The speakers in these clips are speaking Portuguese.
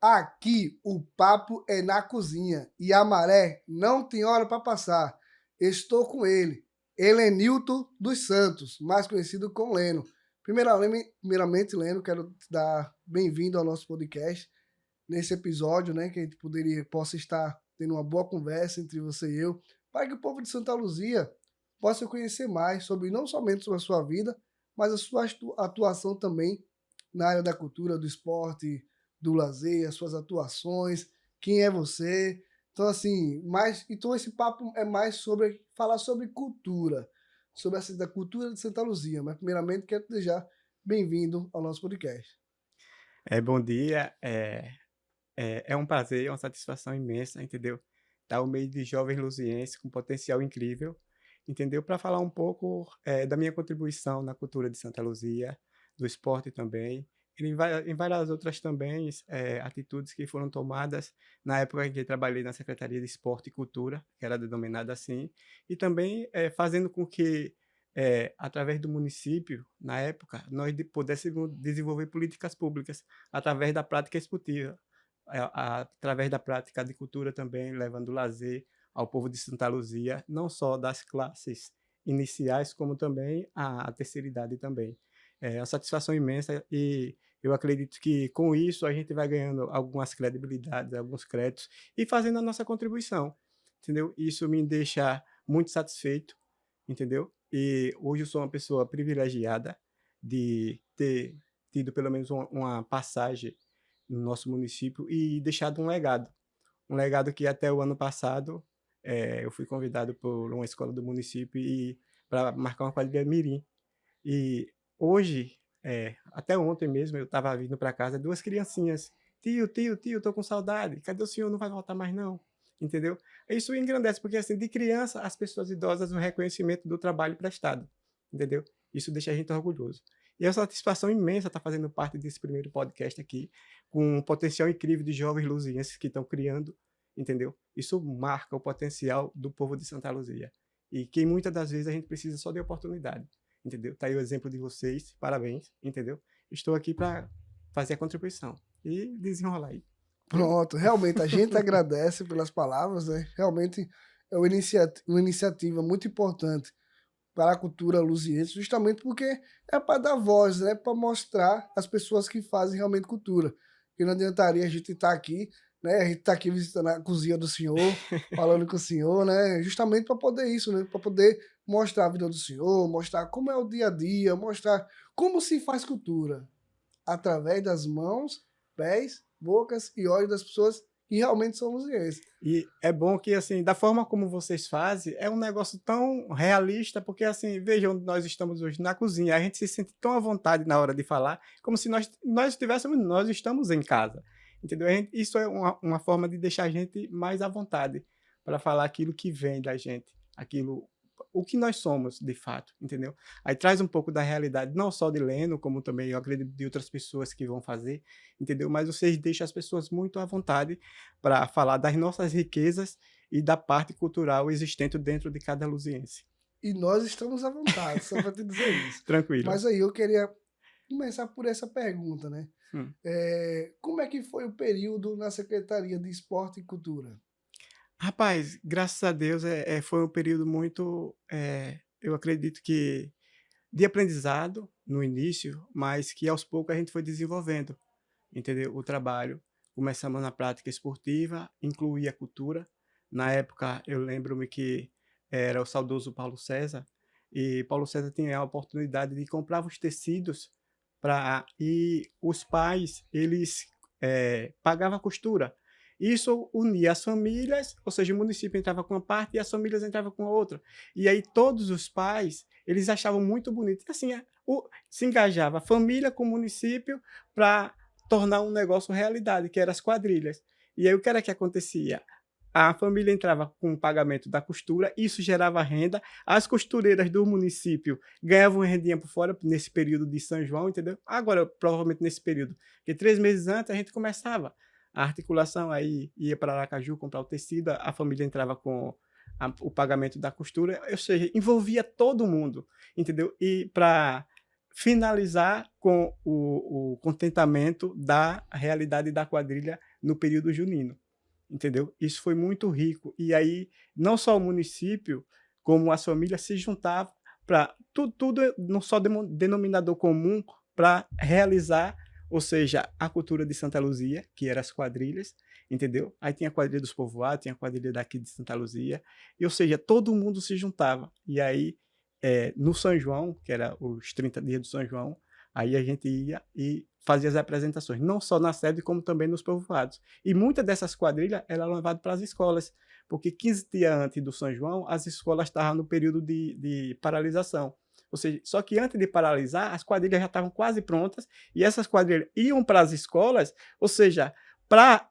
Aqui o papo é na cozinha e a maré não tem hora para passar. Estou com ele, Helenilton dos Santos, mais conhecido como Leno. Primeiramente, Leno, quero te dar bem-vindo ao nosso podcast. Nesse episódio, né, que a gente possa estar tendo uma boa conversa entre você e eu, para que o povo de Santa Luzia possa conhecer mais sobre não somente sobre a sua vida, mas a sua atuação também na área da cultura, do esporte, do lazer, as suas atuações, quem é você. Então, assim, então esse papo é mais sobre falar sobre cultura, sobre da cultura de Santa Luzia. Mas, primeiramente, quero te desejar bem-vindo ao nosso podcast. Bom dia, é um prazer, é uma satisfação imensa, entendeu? Estar ao meio de jovens luzienses com potencial incrível, entendeu? Para falar um pouco, da minha contribuição na cultura de Santa Luzia, do esporte também, e em várias outras também, atitudes que foram tomadas na época em que trabalhei na Secretaria de Esporte e Cultura, que era denominada assim, e também, fazendo com que, através do município, na época, nós pudéssemos desenvolver políticas públicas através da prática esportiva, através da prática de cultura também, levando lazer ao povo de Santa Luzia, não só das classes iniciais, como também a terceira idade também. É uma satisfação imensa e eu acredito que com isso a gente vai ganhando algumas credibilidades, alguns créditos e fazendo a nossa contribuição, entendeu? Isso me deixa muito satisfeito, entendeu? E hoje eu sou uma pessoa privilegiada de ter tido pelo menos uma passagem no nosso município e deixado um legado. Um legado que até o ano passado, eu fui convidado por uma escola do município e para marcar uma quadrilha mirim. E hoje, até ontem mesmo eu estava vindo para casa, 2 criancinhas: "Tio, tio, tio, tô com saudade, cadê o senhor? Não vai voltar mais não", entendeu? Isso engrandece, porque assim, de criança as pessoas idosas o reconhecimento do trabalho prestado, entendeu? Isso deixa a gente orgulhoso. E é uma satisfação imensa estar fazendo parte desse primeiro podcast aqui, com um potencial incrível de jovens luzienses que estão criando, entendeu? Isso marca o potencial do povo de Santa Luzia, e que muitas das vezes a gente precisa só de oportunidade. Entendeu? Tá aí o exemplo de vocês, parabéns, entendeu? Estou aqui para fazer a contribuição e desenrolar aí, entendeu? Pronto, realmente a gente agradece pelas palavras, né? Realmente é uma iniciativa muito importante para a cultura luziense, justamente porque é para dar voz, né? Para mostrar as pessoas que fazem realmente cultura. Que não adiantaria a gente estar aqui, né? A gente está aqui visitando a cozinha do senhor, falando com o senhor, né? Justamente para poder isso, né? Para poder mostrar a vida do senhor, mostrar como é o dia a dia, mostrar como se faz cultura através das mãos, pés, bocas e olhos das pessoas que realmente são luzienses. E é bom que, assim, da forma como vocês fazem, é um negócio tão realista, porque, assim, veja onde nós estamos hoje, na cozinha, a gente se sente tão à vontade na hora de falar, como se nós estamos em casa, entendeu? Isso é uma forma de deixar a gente mais à vontade para falar aquilo que vem da gente, aquilo o que nós somos de fato, entendeu? Aí traz um pouco da realidade, não só de Leno, como também eu acredito de outras pessoas que vão fazer, entendeu? Mas vocês deixam as pessoas muito à vontade para falar das nossas riquezas e da parte cultural existente dentro de cada luziense. E nós estamos à vontade, só para te dizer isso. Tranquilo. Mas aí eu queria começar por essa pergunta, né? Hum. Como é que foi o período na Secretaria de Esporte e Cultura? Rapaz, graças a Deus, foi um período muito, eu acredito que de aprendizado no início, mas que aos poucos a gente foi desenvolvendo, entendeu, o trabalho. Começamos na prática esportiva, incluía a cultura. Na época, eu lembro-me que era o saudoso Paulo César, e Paulo César tinha a oportunidade de comprar os tecidos e os pais, eles, pagavam a costura. Isso unia as famílias, ou seja, o município entrava com uma parte e as famílias entravam com a outra. E aí todos os pais, eles achavam muito bonito. E assim, se engajava a família com o município para tornar um negócio realidade, que eram as quadrilhas. E aí o que era que acontecia? A família entrava com o pagamento da costura, isso gerava renda, as costureiras do município ganhavam rendinha por fora nesse período de São João, entendeu? Agora, provavelmente nesse período, porque 3 meses antes a gente começava a articulação, aí ia para Aracaju comprar o tecido, a família entrava com o pagamento da costura, ou seja, envolvia todo mundo, entendeu? E para finalizar com o contentamento da realidade da quadrilha no período junino, entendeu? Isso foi muito rico. E aí, não só o município, como as famílias se juntavam para tudo num só denominador comum para realizar, ou seja, a cultura de Santa Luzia, que eram as quadrilhas, entendeu? Aí tinha a quadrilha dos povoados, tinha a quadrilha daqui de Santa Luzia, e, ou seja, todo mundo se juntava. E aí, no São João, que era os 30 dias do São João, aí a gente ia e fazia as apresentações, não só na sede, como também nos povoados. E muitas dessas quadrilhas eram levadas para as escolas, porque 15 dias antes do São João, as escolas estavam no período de paralisação. Ou seja, só que antes de paralisar, as quadrilhas já estavam quase prontas, e essas quadrilhas iam para as escolas, ou seja, para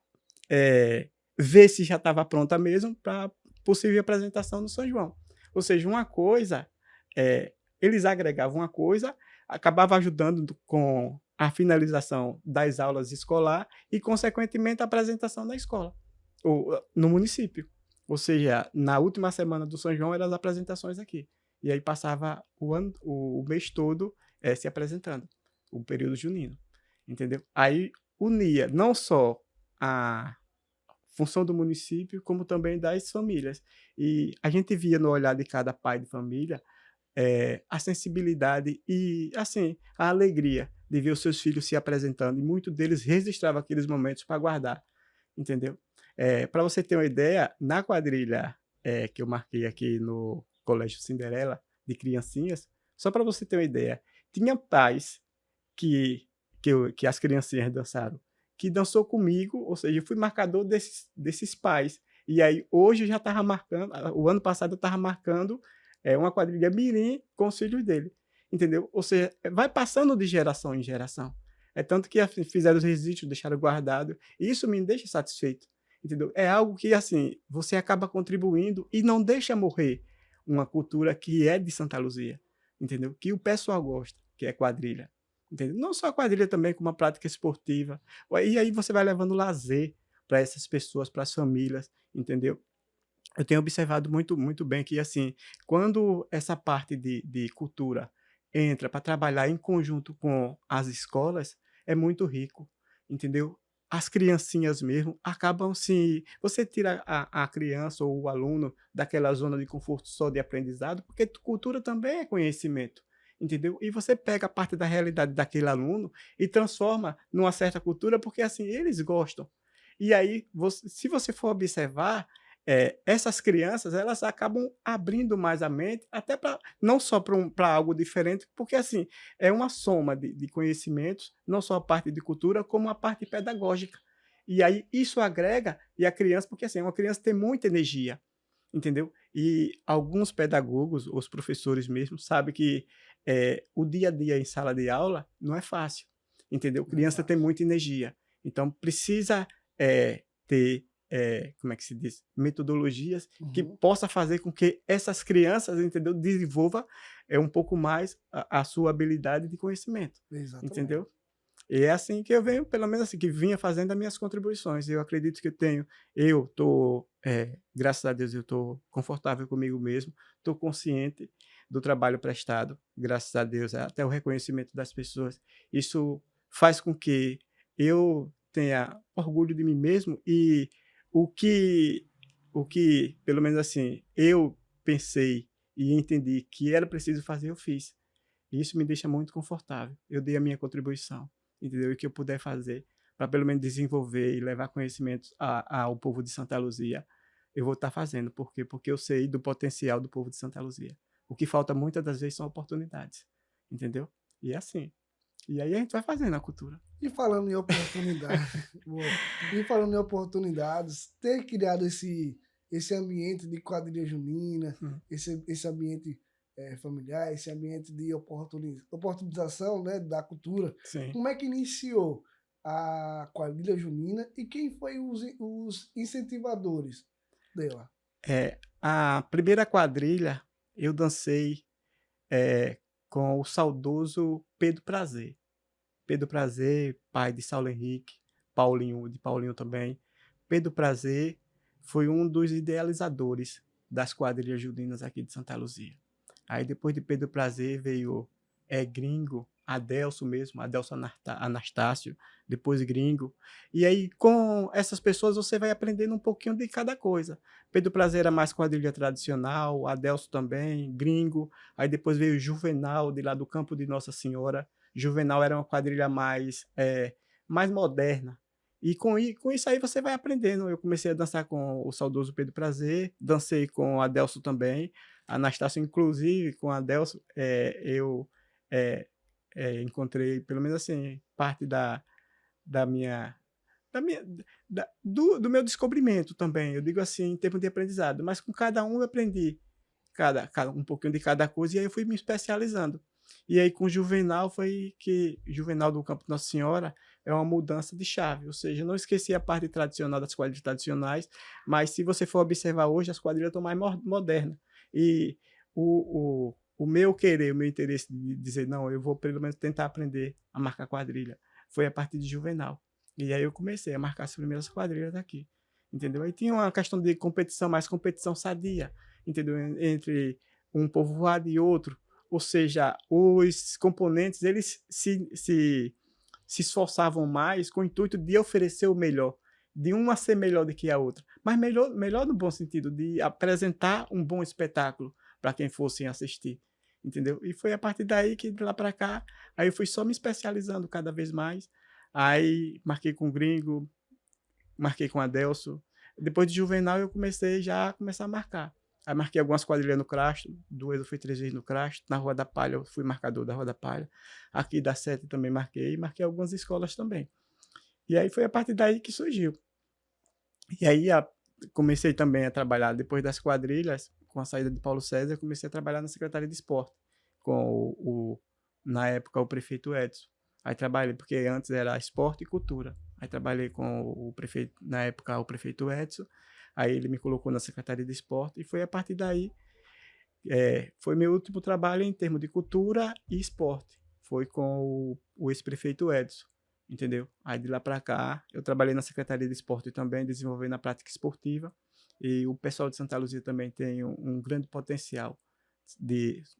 ver se já estava pronta mesmo para possível apresentação no São João. Ou seja, uma coisa, eles agregavam uma coisa, acabava ajudando com a finalização das aulas escolar e, consequentemente, a apresentação na escola, ou no município. Ou seja, na última semana do São João eram as apresentações aqui. E aí passava o mês todo se apresentando, o período junino, entendeu? Aí unia não só a função do município, como também das famílias. E a gente via no olhar de cada pai de família a sensibilidade e, assim, a alegria de ver os seus filhos se apresentando. E muitos deles registravam aqueles momentos para guardar, entendeu? Para você ter uma ideia, na quadrilha que eu marquei aqui no Colégio Cinderela, de criancinhas, só para você ter uma ideia, tinha pais que as criancinhas dançaram, que dançou comigo, ou seja, eu fui marcador desses pais. E aí, hoje eu já estava marcando, o ano passado eu estava marcando uma quadrilha mirim com os filhos dele, entendeu? Ou seja, vai passando de geração em geração. É tanto que fizeram os registros, deixaram guardado, e isso me deixa satisfeito, entendeu? É algo que, assim, você acaba contribuindo e não deixa morrer uma cultura que é de Santa Luzia, entendeu? Que o pessoal gosta, que é quadrilha. Entendeu? Não só a quadrilha também, como a prática esportiva. E aí você vai levando lazer para essas pessoas, para as famílias, entendeu? Eu tenho observado muito bem que, assim, quando essa parte de cultura entra para trabalhar em conjunto com as escolas, é muito rico, entendeu? As criancinhas mesmo acabam se você tira a criança ou o aluno daquela zona de conforto só de aprendizado, porque cultura também é conhecimento, entendeu? E você pega a parte da realidade daquele aluno e transforma numa certa cultura, porque, assim, eles gostam. E aí, se você for observar, essas crianças, elas acabam abrindo mais a mente, até para não só para algo diferente, porque, assim, é uma soma de conhecimentos, não só a parte de cultura, como a parte pedagógica. E aí isso agrega, e a criança, porque, assim, uma criança tem muita energia, entendeu? E alguns pedagogos, os professores mesmo, sabem que o dia a dia em sala de aula não é fácil, entendeu? Não é Criança tem fácil. muita energia, então precisa ter, como é que se diz? Metodologias que Uhum, possa fazer com que essas crianças, entendeu? Desenvolva um pouco mais a sua habilidade de conhecimento, exatamente. entendeu? E é assim que eu venho, pelo menos assim, que vinha fazendo as minhas contribuições. Eu acredito que eu estou, graças a Deus, eu estou confortável comigo mesmo, estou consciente do trabalho prestado, graças a Deus, até o reconhecimento das pessoas. Isso faz com que eu tenha orgulho de mim mesmo e o que, pelo menos assim, eu pensei e entendi que era preciso fazer, eu fiz. E isso me deixa muito confortável. Eu dei a minha contribuição, entendeu? E o que eu puder fazer para pelo menos desenvolver e levar conhecimentos ao povo de Santa Luzia, eu vou estar fazendo. Por quê? Porque eu sei do potencial do povo de Santa Luzia. O que falta muitas das vezes são oportunidades, entendeu? E é assim. E aí a gente vai fazendo a cultura. E falando em oportunidade, boa. E falando em oportunidades, ter criado esse ambiente de quadrilha junina, Hum, esse ambiente familiar, esse ambiente de oportunização, né, da cultura, sim. como é que iniciou a quadrilha junina e quem foi os incentivadores dela? A primeira quadrilha eu dancei com o saudoso Pedro Prazer. Pedro Prazer, pai de Saulo Henrique, Paulinho, de Paulinho também. Pedro Prazer foi um dos idealizadores das quadrilhas juninas aqui de Santa Luzia. Aí depois de Pedro Prazer veio Gringo, Adelso mesmo, Adelso Anastácio, depois Gringo. E aí, com essas pessoas, você vai aprendendo um pouquinho de cada coisa. Pedro Prazer era mais quadrilha tradicional, Adelso também, Gringo. Aí depois veio Juvenal, de lá do Campo de Nossa Senhora. Juvenal era uma quadrilha mais moderna. E com isso aí você vai aprendendo. Eu comecei a dançar com o saudoso Pedro Prazer, dancei com o Adelso também, Anastácio, inclusive, com o Adelso, eu eh, encontrei, pelo menos assim, parte da minha, da minha do meu descobrimento também, eu digo assim, em termos de aprendizado, mas com cada um eu aprendi um pouquinho de cada coisa, e aí eu fui me especializando. E aí com Juvenal foi que Juvenal do Campo de Nossa Senhora é uma mudança de chave, ou seja, eu não esqueci a parte tradicional das quadrilhas tradicionais, mas se você for observar hoje, as quadrilhas estão mais modernas. E o meu querer, o meu interesse de dizer, não, eu vou pelo menos tentar aprender a marcar quadrilha, foi a partir de Juvenal. E aí eu comecei a marcar as primeiras quadrilhas daqui, entendeu? Aí tinha uma questão de competição, mais competição sadia, entendeu? Entre um povoado e outro, ou seja, os componentes eles se esforçavam mais com o intuito de oferecer o melhor, de uma ser melhor do que a outra, mas melhor no bom sentido, de apresentar um bom espetáculo para quem fosse assistir, entendeu? E foi a partir daí que de lá para cá, aí eu fui só me especializando cada vez mais, aí marquei com o Gringo, marquei com a Adelso. Depois de Juvenal, eu comecei já a começar a marcar. Aí marquei algumas quadrilhas no Crasto, 2 ou foi 3 vezes no Crasto. Na Rua da Palha, eu fui marcador da Rua da Palha. Aqui da Sete também marquei, e marquei algumas escolas também. E aí foi a partir daí que surgiu. E aí comecei também a trabalhar, depois das quadrilhas, com a saída de Paulo César, eu comecei a trabalhar na Secretaria de Esporte, com na época, o prefeito Edson. Aí trabalhei, porque antes era esporte e cultura. Aí trabalhei com o prefeito, na época, o prefeito Edson. Aí ele me colocou na Secretaria de Esporte e foi a partir daí, foi meu último trabalho em termos de cultura e esporte. Foi com o ex-prefeito Edson, entendeu? Aí de lá para cá, eu trabalhei na Secretaria de Esporte também, desenvolvendo a prática esportiva. E o pessoal de Santa Luzia também tem um grande potencial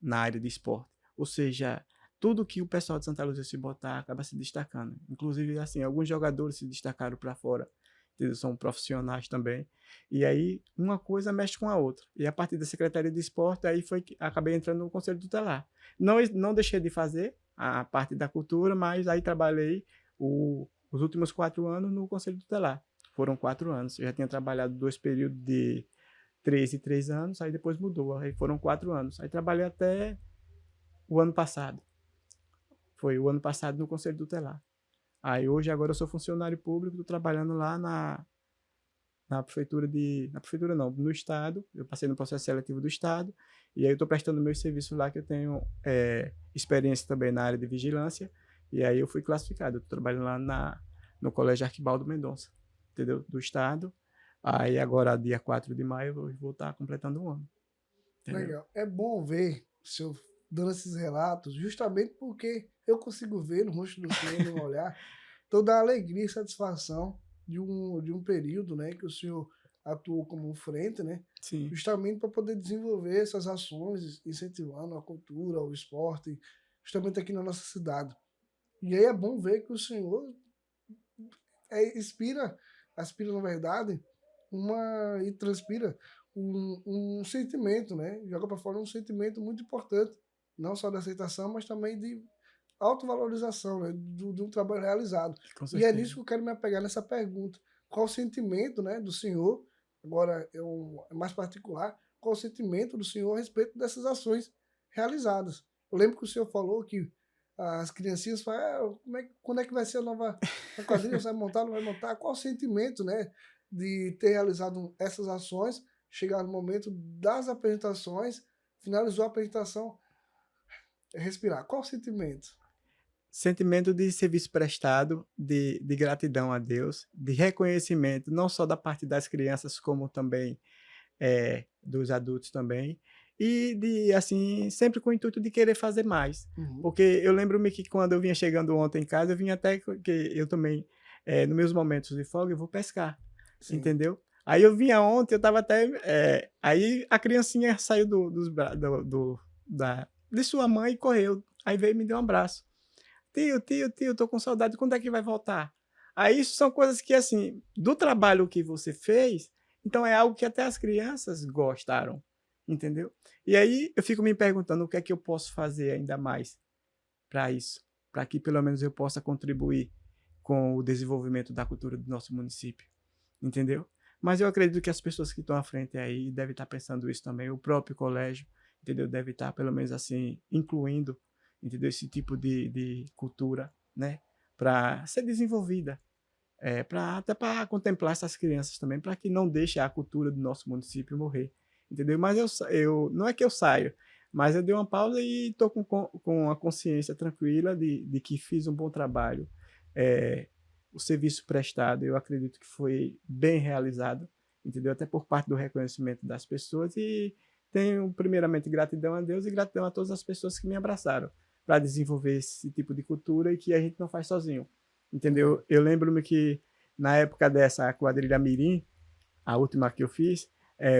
na área de esporte. Ou seja, tudo que o pessoal de Santa Luzia se botar acaba se destacando. Inclusive, assim, alguns jogadores se destacaram para fora, eles são profissionais também. E aí, uma coisa mexe com a outra. E a partir da Secretaria de Esporte, aí foi que acabei entrando no Conselho Tutelar. Não deixei de fazer a parte da cultura, mas aí trabalhei os últimos 4 anos no Conselho Tutelar. Foram 4 anos. Eu já tinha trabalhado 2 períodos de 3 e 3 anos, aí depois mudou. Aí foram 4 anos. Aí trabalhei até o ano passado. Foi o ano passado no Conselho Tutelar. Aí hoje, agora eu sou funcionário público, estou trabalhando lá na prefeitura na prefeitura não, no estado. Eu passei no processo seletivo do estado e aí eu estou prestando meus serviços lá, que eu tenho experiência também na área de vigilância, e aí eu fui classificado. Eu estou trabalhando lá no Colégio Arquibaldo Mendonça, entendeu? Do estado. Aí agora, dia 4 de maio, eu vou estar completando um ano, entendeu? Legal. É bom ver o senhor dando esses relatos, justamente porque eu consigo ver no rosto do senhor, no olhar, toda a alegria e satisfação de um período, né, que o senhor atuou como frente, né, Sim, justamente para poder desenvolver essas ações, incentivando a cultura, o esporte, justamente aqui na nossa cidade. E aí é bom ver que o senhor aspira, na verdade, e transpira um sentimento, né? Joga para fora um sentimento muito importante, não só de aceitação, mas também de autovalorização, né? De um trabalho realizado. com E é nisso certeza. que eu quero me apegar nessa pergunta. Qual o sentimento, né, do senhor, agora é mais particular, qual o sentimento do senhor a respeito dessas ações realizadas? Eu lembro que o senhor falou que as criancinhas falam, quando é que vai ser a quadrilha, você vai montar, não vai montar? Qual o sentimento, né, de ter realizado essas ações, chegar no momento das apresentações, finalizou a apresentação, respirar? Qual o sentimento? Sentimento de serviço prestado, de gratidão a Deus, de reconhecimento, não só da parte das crianças, como também dos adultos também, e de, assim, sempre com o intuito de querer fazer mais. Uhum. Porque eu lembro-me que quando eu vinha chegando ontem em casa, eu vinha até que eu também, nos meus momentos de folga, eu vou pescar, Sim. entendeu? Aí eu vinha ontem, eu estava até. Aí a criancinha saiu de sua mãe e correu. Aí veio e me deu um abraço. Tio, tio, tio, tô com saudade, quando é que vai voltar? Aí isso são coisas que, assim, do trabalho que você fez, então é algo que até as crianças gostaram, entendeu? E aí eu fico me perguntando o que é que eu posso fazer ainda mais para isso, para que pelo menos eu possa contribuir com o desenvolvimento da cultura do nosso município, entendeu? Mas eu acredito que as pessoas que estão à frente aí devem estar pensando isso também, o próprio colégio, entendeu? Deve estar, pelo menos assim, incluindo, entendeu? Esse tipo de cultura, né? Para ser desenvolvida, até para contemplar essas crianças também, para que não deixe a cultura do nosso município morrer, entendeu? Mas eu não é que eu saio, mas eu dei uma pausa e estou com a consciência tranquila de que fiz um bom trabalho. É, o serviço prestado, eu acredito que foi bem realizado, entendeu? Até por parte do reconhecimento das pessoas e tenho primeiramente gratidão a Deus e gratidão a todas as pessoas que me abraçaram para desenvolver esse tipo de cultura e que a gente não faz sozinho, entendeu? Eu lembro-me que na época dessa quadrilha Mirim, a última que eu fiz,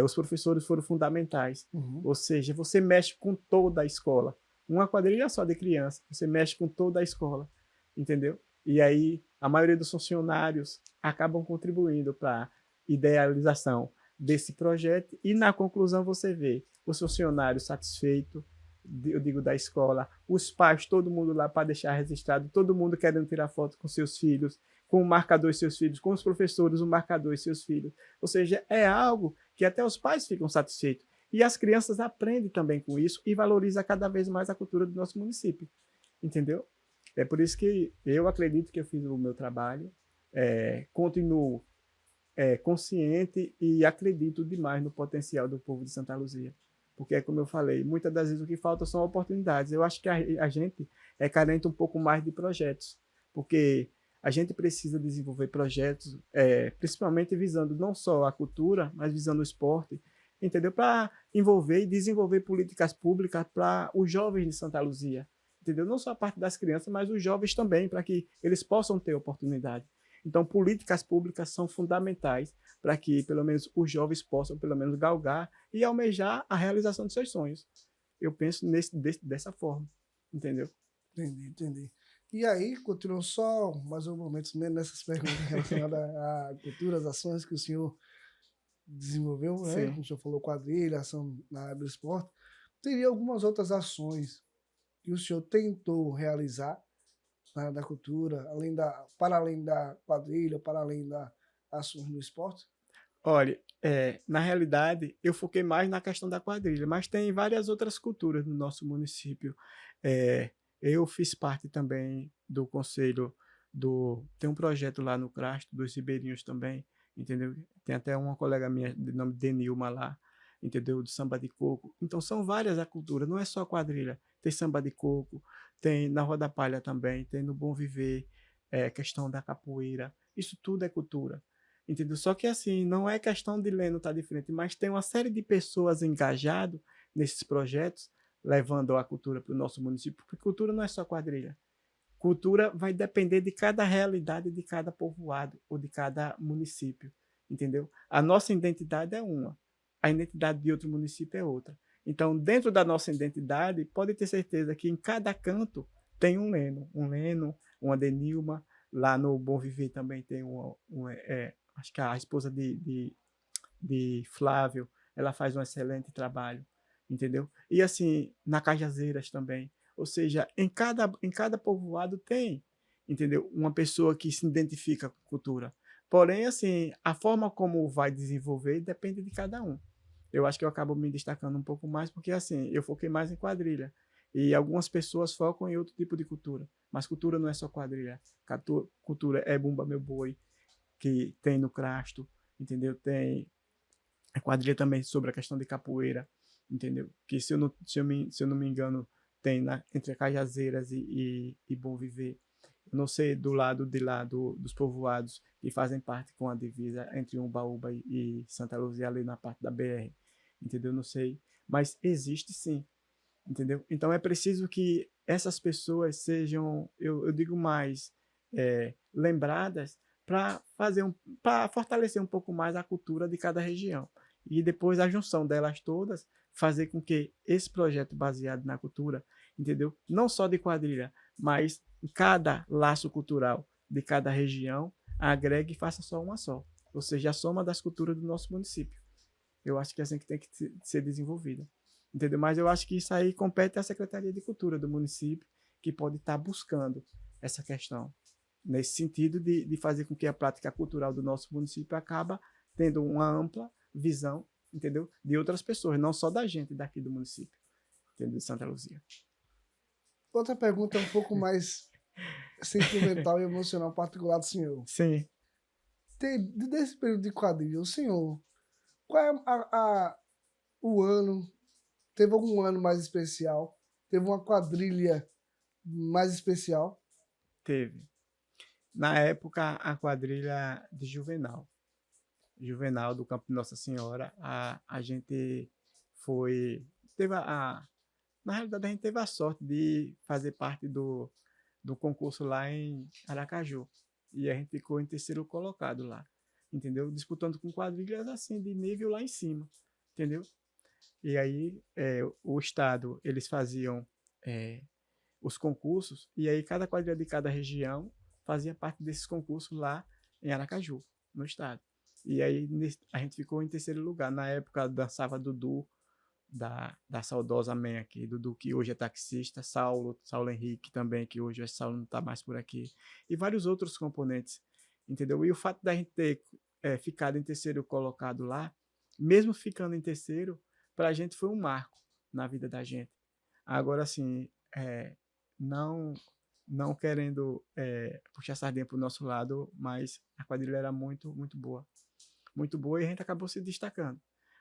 os professores foram fundamentais. Uhum. Ou seja, você mexe com toda a escola. Uma quadrilha só de criança, você mexe com toda a escola, entendeu? E aí a maioria dos funcionários acabam contribuindo para a idealização desse projeto e na conclusão você vê os funcionários satisfeitos, eu digo da escola, os pais, todo mundo lá para deixar registrado, todo mundo querendo tirar foto com seus filhos, com o marcador e seus filhos, com os professores, o marcador e seus filhos. Ou seja, é algo que até os pais ficam satisfeitos. E as crianças aprendem também com isso e valorizam cada vez mais a cultura do nosso município. Entendeu? É por isso que eu acredito que eu fiz o meu trabalho, continuo consciente e acredito demais no potencial do povo de Santa Luzia. Porque, é como eu falei, muitas das vezes o que falta são oportunidades. Eu acho que a gente é carente um pouco mais de projetos, porque a gente precisa desenvolver projetos, principalmente visando não só a cultura, mas visando o esporte, entendeu? Para envolver e desenvolver políticas públicas para os jovens de Santa Luzia, entendeu? Não só a parte das crianças, mas os jovens também, para que eles possam ter oportunidade. Então, políticas públicas são fundamentais para que, pelo menos, os jovens possam, pelo menos, galgar e almejar a realização de seus sonhos. Eu penso dessa forma, entendeu? Entendi, entendi. E aí, continuou só mais um momento mesmo nessas perguntas relacionadas à cultura, às ações que o senhor desenvolveu, né? Sim. Como o senhor falou, quadrilha, ação na área do esporte. Teria algumas outras ações que o senhor tentou realizar na área da cultura, para além da quadrilha, para além da ações no esporte? Olha, na realidade, eu foquei mais na questão da quadrilha, mas tem várias outras culturas no nosso município. Eu fiz parte também do conselho tem um projeto lá no Crasto, dos Ribeirinhos também, entendeu? Tem até uma colega minha de nome Denilma lá, entendeu? Do samba de coco. Então são várias a cultura, não é só quadrilha. Tem samba de coco, tem na Rua da Palha também, tem no Bom Viver, questão da capoeira. Isso tudo é cultura. Entendeu? Só que assim, não é questão de Leno estar diferente, mas tem uma série de pessoas engajadas nesses projetos, levando a cultura para o nosso município, porque cultura não é só quadrilha. Cultura vai depender de cada realidade de cada povoado ou de cada município, entendeu? A nossa identidade é uma, a identidade de outro município é outra. Então, dentro da nossa identidade, pode ter certeza que em cada canto tem um Leno, uma Denilma, lá no Bom Viver também tem acho que a esposa de Flávio, ela faz um excelente trabalho, entendeu? E assim, na Cajazeiras também. Ou seja, em cada povoado tem, entendeu? Uma pessoa que se identifica com a cultura. Porém, assim, a forma como vai desenvolver depende de cada um. Eu acho que eu acabo me destacando um pouco mais porque, assim, eu foquei mais em quadrilha. E algumas pessoas focam em outro tipo de cultura. Mas cultura não é só quadrilha. Cultura é Bumba Meu Boi, que tem no Crasto, entendeu? Tem a quadrilha também sobre a questão de capoeira, entendeu? Que se eu não me engano, tem entre Cajazeiras e Bom Viver. Eu não sei do lado de lá dos povoados que fazem parte com a divisa entre Umbaúba e Santa Luzia ali na parte da BR, entendeu? Não sei, mas existe sim, entendeu? Então é preciso que essas pessoas sejam, eu digo mais, lembradas para fortalecer um pouco mais a cultura de cada região. E depois a junção delas todas fazer com que esse projeto baseado na cultura entendeu? Não só de quadrilha, mas em cada laço cultural de cada região, agregue e faça só uma só. Ou seja, a soma das culturas do nosso município. Eu acho que é assim que tem que ser desenvolvida. Entendeu? Mas eu acho que isso aí compete à Secretaria de Cultura do município, que pode estar buscando essa questão, nesse sentido de fazer com que a prática cultural do nosso município acaba tendo uma ampla visão, entendeu? De outras pessoas, não só da gente daqui do município, entendeu? De Santa Luzia. Outra pergunta um pouco mais sentimental e emocional particular do senhor. Sim. Desse período de quadrilha, o senhor, qual é o ano? Teve algum ano mais especial? Teve uma quadrilha mais especial? Teve. Na época, a quadrilha de Juvenal. Juvenal do Campo de Nossa Senhora, a gente foi. Teve na realidade, a gente teve a sorte de fazer parte do concurso lá em Aracaju. E a gente ficou em terceiro colocado lá, entendeu? Disputando com quadrilhas assim, de nível lá em cima, entendeu? E aí, o Estado, eles faziam é, os concursos, e aí cada quadrilha de cada região fazia parte desses concursos lá em Aracaju, no Estado. E aí a gente ficou em terceiro lugar. Na época dançava Dudu, da saudosa mãe aqui, Dudu, que hoje é taxista, Saulo Henrique também, que hoje o Saulo não está mais por aqui, e vários outros componentes, entendeu? E o fato da gente ter ficado em terceiro colocado lá, mesmo ficando em terceiro, para a gente foi um marco na vida da gente. Agora, assim, não não querendo puxar a sardinha para o nosso lado, mas a quadrilha era muito boa e a gente acabou se destacando.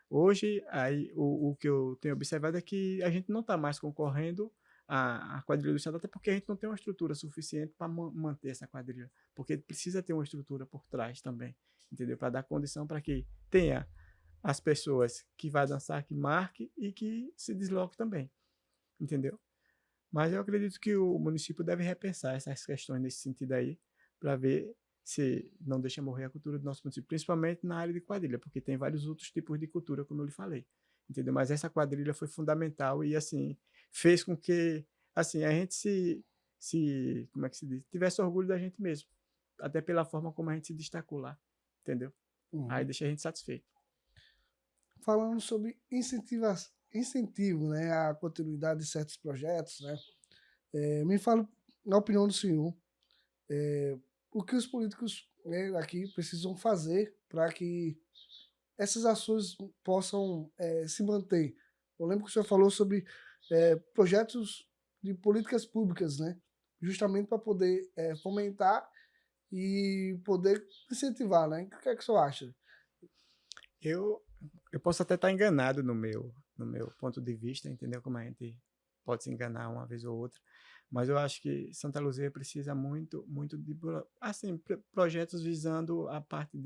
Hoje, aí, o que eu tenho observado é que a gente não está mais concorrendo à quadrilha do Estado, até porque a gente não tem uma estrutura suficiente para manter essa quadrilha, porque precisa ter uma estrutura por trás também, entendeu? Para dar condição para que tenha as pessoas que vai dançar, que marque e que se desloque também, entendeu? Mas eu acredito que o município deve repensar essas questões nesse sentido aí, para ver se não deixa morrer a cultura do nosso município, principalmente na área de quadrilha, porque tem vários outros tipos de cultura, como eu lhe falei, entendeu? Mas essa quadrilha foi fundamental e, assim, fez com que, assim, a gente como é que se diz? Tivesse orgulho da gente mesmo, até pela forma como a gente se destacou lá, entendeu? Aí Uhum. deixa a gente satisfeito. Falando sobre incentivo, né, à continuidade de certos projetos, né? Me fala, na opinião do senhor, o que os políticos, né, aqui precisam fazer para que essas ações possam se manter. Eu lembro que o senhor falou sobre projetos de políticas públicas, né? Justamente para poder fomentar e poder incentivar, né? O que é que o senhor acha? Eu, eu posso até estar enganado no meu ponto de vista, entendeu? Como a gente pode se enganar uma vez ou outra, mas eu acho que Santa Luzia precisa muito de assim, projetos visando a parte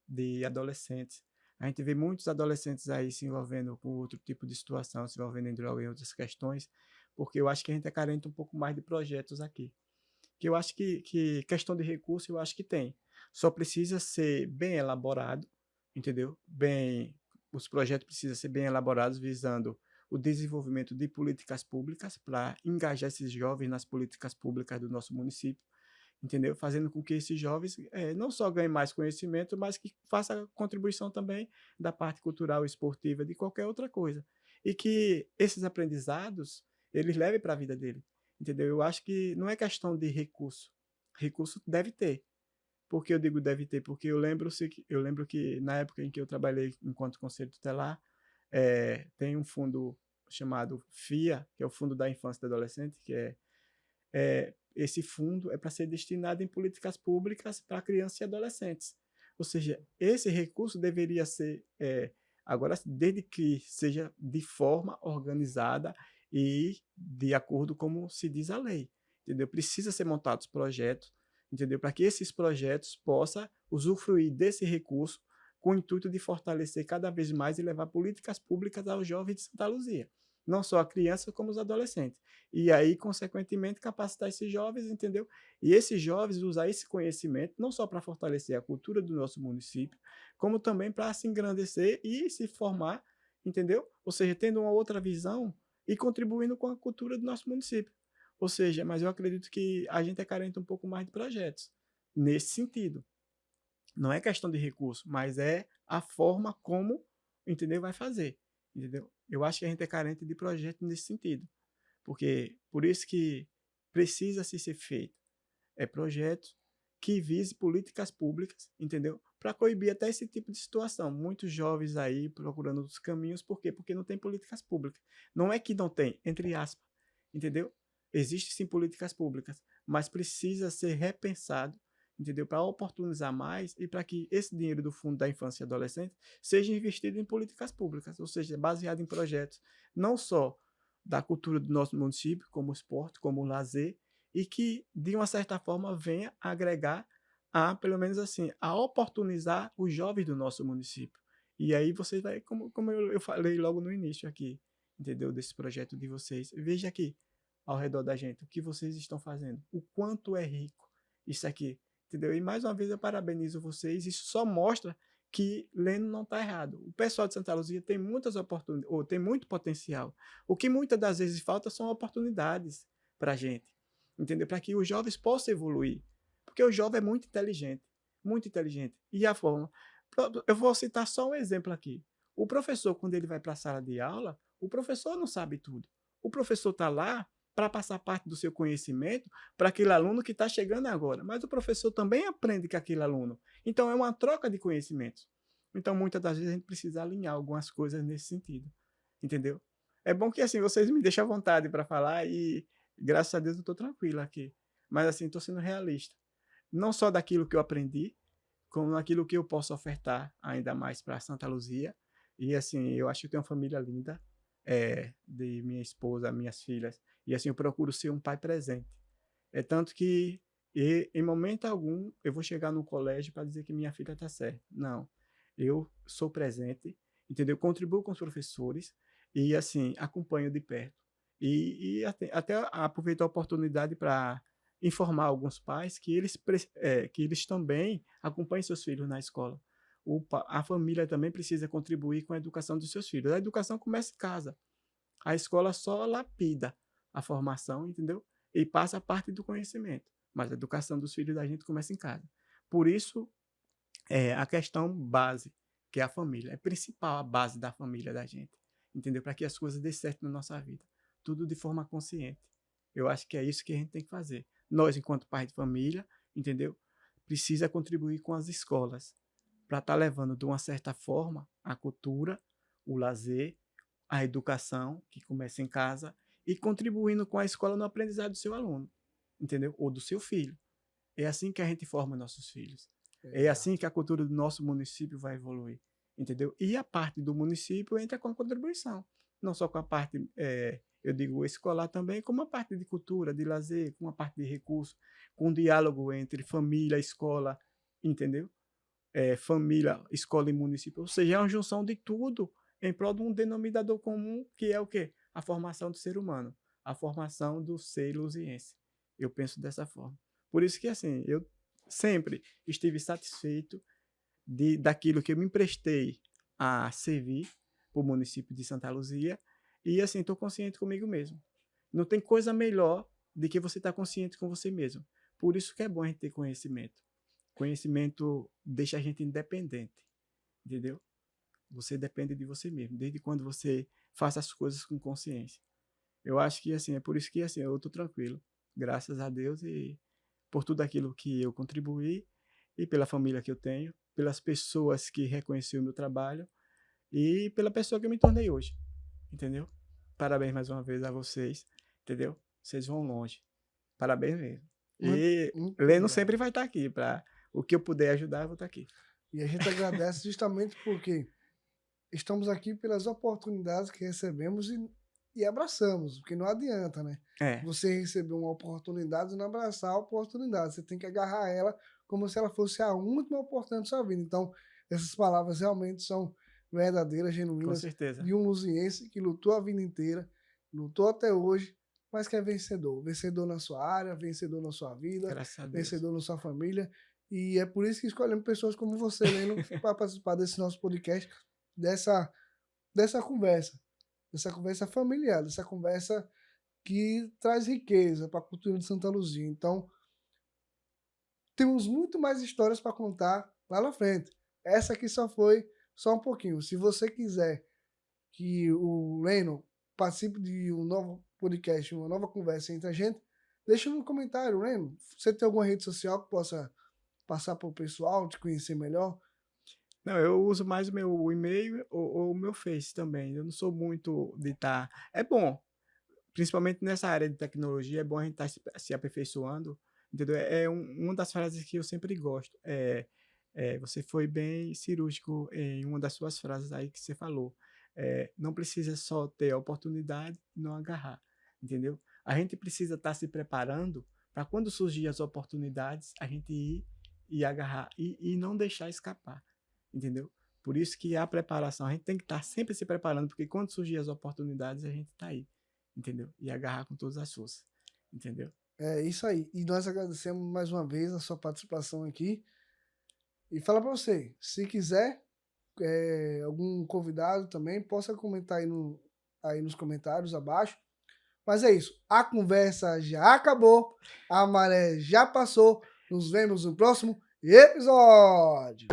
de adolescentes. A gente vê muitos adolescentes aí se envolvendo com outro tipo de situação, se envolvendo em droga e outras questões, porque eu acho que a gente é carente um pouco mais de projetos aqui. Que eu acho que questão de recurso, eu acho que tem. Só precisa ser bem elaborado, entendeu? Os projetos precisam ser bem elaborados, visando o desenvolvimento de políticas públicas para engajar esses jovens nas políticas públicas do nosso município, entendeu? Fazendo com que esses jovens não só ganhem mais conhecimento, mas que façam contribuição também da parte cultural, esportiva, de qualquer outra coisa. E que esses aprendizados, eles levem para a vida dele, entendeu? Eu acho que não é questão de recurso. Recurso deve ter. Por que eu digo deve ter? Porque eu lembro que na época em que eu trabalhei enquanto conselho tutelar, tem um fundo chamado FIA, que é o Fundo da Infância e do Adolescente, que esse fundo é para ser destinado em políticas públicas para crianças e adolescentes. Ou seja, esse recurso deveria ser, agora, desde que seja de forma organizada e de acordo como se diz a lei, entendeu? Precisa ser montados projetos, entendeu? Para que esses projetos possam usufruir desse recurso com o intuito de fortalecer cada vez mais e levar políticas públicas aos jovens de Santa Luzia, não só a criança como os adolescentes. E aí, consequentemente, capacitar esses jovens, entendeu? E esses jovens usar esse conhecimento não só para fortalecer a cultura do nosso município, como também para se engrandecer e se formar, entendeu? Ou seja, tendo uma outra visão e contribuindo com a cultura do nosso município. Ou seja, mas eu acredito que a gente é carente um pouco mais de projetos, nesse sentido. Não é questão de recurso, mas é a forma como, entendeu, vai fazer, entendeu? Eu acho que a gente é carente de projeto nesse sentido, porque por isso que precisa se ser feito projetos que vise políticas públicas, entendeu? Para coibir até esse tipo de situação. Muitos jovens aí procurando outros caminhos, por quê? Porque não tem políticas públicas. Não é que não tem, entre aspas, entendeu? Existem sim políticas públicas, mas precisa ser repensado, entendeu? Para oportunizar mais e para que esse dinheiro do Fundo da Infância e Adolescente seja investido em políticas públicas, ou seja, baseado em projetos não só da cultura do nosso município, como o esporte, como o lazer, e que, de uma certa forma, venha agregar a, pelo menos assim, a oportunizar os jovens do nosso município. E aí você vai, como eu falei logo no início aqui, entendeu? Desse projeto de vocês. Veja aqui, ao redor da gente, o que vocês estão fazendo, o quanto é rico isso aqui, entendeu? E mais uma vez eu parabenizo vocês, isso só mostra que Leno não está errado. O pessoal de Santa Luzia tem muitas oportunidades, ou tem muito potencial. O que muitas das vezes falta são oportunidades para a gente, entendeu? Para que os jovens possam evoluir. Porque o jovem é muito inteligente, muito inteligente. E a forma. Eu vou citar só um exemplo aqui. O professor, quando ele vai para a sala de aula, o professor não sabe tudo. O professor está lá para passar parte do seu conhecimento para aquele aluno que está chegando agora. Mas o professor também aprende com aquele aluno. Então, é uma troca de conhecimentos. Então, muitas das vezes, a gente precisa alinhar algumas coisas nesse sentido. Entendeu? É bom que, assim, vocês me deixam à vontade para falar e, graças a Deus, eu estou tranquilo aqui. Mas, assim, estou sendo realista. Não só daquilo que eu aprendi, como daquilo que eu posso ofertar ainda mais para Santa Luzia. E, assim, eu acho que eu tenho uma família linda, de minha esposa, minhas filhas. E, assim, eu procuro ser um pai presente. É tanto que, em momento algum, eu vou chegar no colégio para dizer que minha filha está certa. Não. Eu sou presente, entendeu? Contribuo com os professores e, assim, acompanho de perto. E até aproveito a oportunidade para informar alguns pais que eles também acompanhem seus filhos na escola. A família também precisa contribuir com a educação dos seus filhos. A educação começa em casa. A escola só lapida a formação, entendeu? E passa a parte do conhecimento. Mas a educação dos filhos da gente começa em casa. Por isso, a questão base, que é a família. É principal a base da família da gente. Entendeu? Para que as coisas dêem certo na nossa vida. Tudo de forma consciente. Eu acho que é isso que a gente tem que fazer. Nós, enquanto pais de família, entendeu? Precisa contribuir com as escolas para estar levando, de uma certa forma, a cultura, o lazer, a educação, que começa em casa, e contribuindo com a escola no aprendizado do seu aluno, entendeu? Ou do seu filho. É assim que a gente forma nossos filhos. É assim que a cultura do nosso município vai evoluir, entendeu? E a parte do município entra com a contribuição, não só com a parte, eu digo, escolar também, como a parte de cultura, de lazer, com a parte de recursos, com o diálogo entre família, escola, entendeu? Família, escola e município. Ou seja, é uma junção de tudo em prol de um denominador comum, que é o quê? A formação do ser humano, a formação do ser luziense. Eu penso dessa forma. Por isso que, assim, eu sempre estive satisfeito daquilo que eu me emprestei a servir para o município de Santa Luzia e, assim, estou consciente comigo mesmo. Não tem coisa melhor do que você estar consciente com você mesmo. Por isso que é bom a gente ter conhecimento. Conhecimento deixa a gente independente, entendeu? Você depende de você mesmo, desde quando você faça as coisas com consciência. Eu acho que, assim, é por isso que, assim, eu estou tranquilo, graças a Deus e por tudo aquilo que eu contribuí e pela família que eu tenho, pelas pessoas que reconheceram o meu trabalho e pela pessoa que eu me tornei hoje, entendeu? Parabéns mais uma vez a vocês, entendeu? Vocês vão longe. Parabéns mesmo. Muito, E muito Leno obrigado. sempre vai estar aqui para o que eu puder ajudar, eu vou estar aqui. E a gente agradece justamente porque estamos aqui pelas oportunidades que recebemos e abraçamos, porque não adianta, né? É, Você receber uma oportunidade e não abraçar a oportunidade. Você tem que agarrar ela como se ela fosse a última oportunidade da sua vida. Então, essas palavras realmente são verdadeiras, com genuínas, certeza. de um luziense que lutou a vida inteira, lutou até hoje, mas que é vencedor. Vencedor na sua área, vencedor na sua vida, Graças a Deus. vencedor na sua família. E é por isso que escolhemos pessoas como você, Leno, para participar desse nosso podcast, dessa conversa. dessa conversa familiar, dessa conversa que traz riqueza para a cultura de Santa Luzia. Então, temos muito mais histórias para contar lá na frente. Essa aqui só foi só um pouquinho. Se você quiser que o Leno participe de um novo podcast, uma nova conversa entre a gente, deixa no comentário, Leno. Você tem alguma rede social que possa passar para o pessoal te conhecer melhor? Não, eu uso mais o meu e-mail ou o meu Face também. Eu não sou muito de estar. É bom, principalmente nessa área de tecnologia, é bom a gente estar se aperfeiçoando, entendeu? Uma das frases que eu sempre gosto. Você foi bem cirúrgico em uma das suas frases aí que você falou. Não precisa só ter a oportunidade e não agarrar, entendeu? A gente precisa estar se preparando para quando surgir as oportunidades, a gente ir e agarrar e não deixar escapar, entendeu? Por isso que a preparação, a gente tem que estar sempre se preparando, porque quando surgir as oportunidades, a gente está aí, entendeu? E agarrar com todas as forças, entendeu? É isso aí. E nós agradecemos mais uma vez a sua participação aqui. E fala para você, se quiser, algum convidado também, possa comentar aí nos comentários abaixo. Mas é isso. A conversa já acabou. A maré já passou. Nos vemos no próximo episódio.